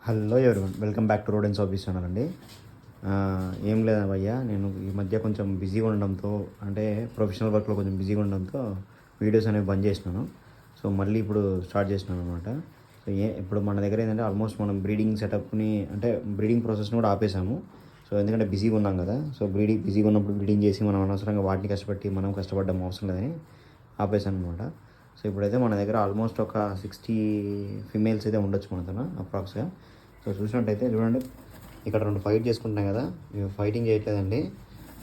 Hello everyone, welcome back to Rodens office channel అండి. ఏం లేదా భయ్యా, నేను ఈ మధ్య కొంచెం బిజీగా ఉండడంతో, అంటే ప్రొఫెషనల్ వర్క్లో కొంచెం బిజీగా ఉండడంతో వీడియోస్ అనేవి బంద్ చేసినాను. సో మళ్ళీ ఇప్పుడు స్టార్ట్ చేసినాను అనమాట. సో ఇప్పుడు మన దగ్గర ఏంటంటే ఆల్మోస్ట్ మనం బ్రీడింగ్ సెటప్ని, అంటే బ్రీడింగ్ ప్రాసెస్ని కూడా ఆపేసాము. సో ఎందుకంటే బిజీగా ఉన్నాం కదా. సో బిజీగా ఉన్నప్పుడు బ్రీడింగ్ చేసి మనం అనవసరంగా వాటిని కష్టపెట్టి మనం కష్టపడడం అవసరం లేదని ఆపేసాను అనమాట. సో ఇప్పుడైతే మన దగ్గర ఆల్మోస్ట్ ఒక 60 ఫిమేల్స్ అయితే ఉండొచ్చు మనతో అప్రాక్స్గా. సో చూసినట్టయితే చూడండి, ఇక్కడ 2 ఫైట్ చేసుకుంటున్నాయి కదా. ఇవి ఫైటింగ్ చేయట్లేదండి,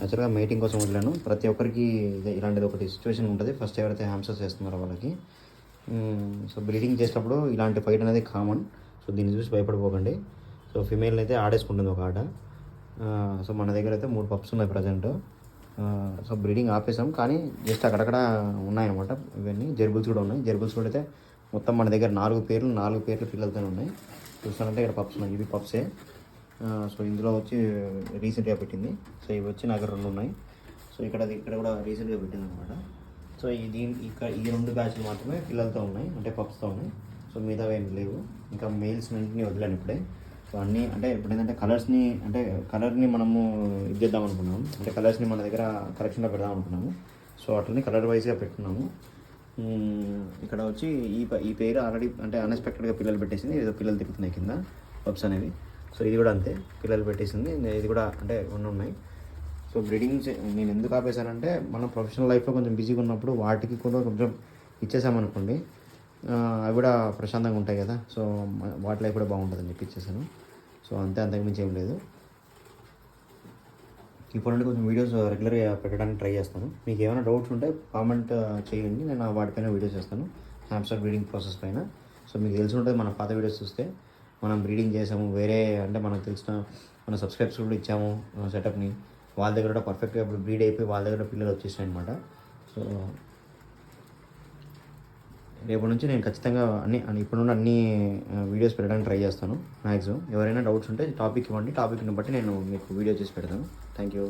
యాక్చువల్గా మేటింగ్ కోసం వదిలేను. ప్రతి ఒక్కరికి ఇలాంటిది ఒకటి సిచ్యువేషన్ ఉంటుంది. ఫస్ట్ ఎవరైతే హ్యామ్స్టర్స్ చేస్తున్నారో వాళ్ళకి. సో బ్రీడింగ్ చేసేటప్పుడు ఇలాంటి ఫైట్ అనేది కామన్. సో దీన్ని చూసి భయపడిపోకండి. సో ఫిమేల్ అయితే ఆడేసుకుంటుంది ఒక ఆట. సో మన దగ్గర అయితే 3 పప్స్ ఉన్నాయి ప్రజెంట్. సో బ్రీడింగ్ ఆపేసాం, కానీ జస్ట్ అక్కడక్కడ ఉన్నాయన్నమాట. ఇవన్నీ జెర్బుల్స్ కూడా ఉన్నాయి. జెర్బుల్స్ కూడా అయితే మొత్తం మన దగ్గర 4 పేర్లు పిల్లలతో ఉన్నాయి. చూస్తానంటే ఇక్కడ పప్స్ ఉన్నాయి, ఇవి పప్సే. సో ఇందులో వచ్చి రీసెంట్గా పెట్టింది. సో ఇవి వచ్చి నా దగ్గర 2 ఉన్నాయి. సో ఇక్కడ కూడా రీసెంట్గా పెట్టింది అనమాట. సో ఈ 2 బ్యాచ్లు మాత్రమే పిల్లలతో ఉన్నాయి, అంటే పప్స్తో ఉన్నాయి. సో మిగతా ఏం లేవు. ఇంకా మెయిల్స్ అన్నింటినీ వదిలేను ఇప్పుడే. సో అన్నీ అంటే ఇప్పుడు ఏంటంటే కలర్ని మనము ఇది చేద్దాం అనుకున్నాము. అంటే కలర్స్ని మన దగ్గర కలెక్షన్లో పెడదాం అనుకున్నాము. సో అట్లనే కలర్ వైజ్గా పెట్టుకున్నాము. ఇక్కడ వచ్చి ఈ పేరు ఆల్రెడీ అంటే అన్ఎక్స్పెక్టెడ్గా పిల్లలు పెట్టేసింది. ఏదో పిల్లలు తిరుగుతున్నాయి కింద పప్స్ అనేవి. సో ఇది కూడా అంతే, పిల్లలు పెట్టేసింది. ఇది కూడా అంటే 2 ఉన్నాయి. సో బ్రీడింగ్స్ నేను ఎందుకు ఆపేశానంటే, మనం ప్రొఫెషనల్ లైఫ్లో కొంచెం బిజీగా ఉన్నప్పుడు వాటికి కూడా కొంచెం ఇచ్చేసామనుకోండి, అవి కూడా ప్రశాంతంగా ఉంటాయి కదా. సో వాటి లైఫ్ కూడా బాగుంటుందని చెప్పి ఇచ్చేసాను. సో అంతకుమించి ఏం లేదు. ఇప్పుడు నుండి కొంచెం వీడియోస్ రెగ్యులర్గా పెట్టడానికి ట్రై చేస్తాను. మీకు ఏమైనా డౌట్స్ ఉంటే కామెంట్ చేయండి, నేను వాటిపైన వీడియోస్ చేస్తాను, హ్యామ్స్టర్ బ్రీడింగ్ ప్రాసెస్ పైన. సో మీకు తెలిసి ఉంటుంది, మన పాత వీడియోస్ చూస్తే మనం బ్రీడింగ్ చేసాము, వేరే అంటే మనకు తెలిసిన మన సబ్స్క్రైబర్స్ కూడా ఇచ్చాము సెటప్ని. వాళ్ళ దగ్గర కూడా పర్ఫెక్ట్గా ఇప్పుడు బ్రీడ్ అయిపోయి వాళ్ళ దగ్గర పిల్లలు వచ్చేసాయి అనమాట. సో రేపటి నుంచి నేను ఖచ్చితంగా ఇప్పుడు నుండి అన్ని వీడియోస్ పెట్టడానికి ట్రై చేస్తాను మ్యాక్సిమం. ఎవరైనా డౌట్స్ ఉంటే టాపిక్ ఇవ్వండి, టాపిక్ని బట్టి నేను మీకు వీడియో చేసి పెడతాను. Thank you.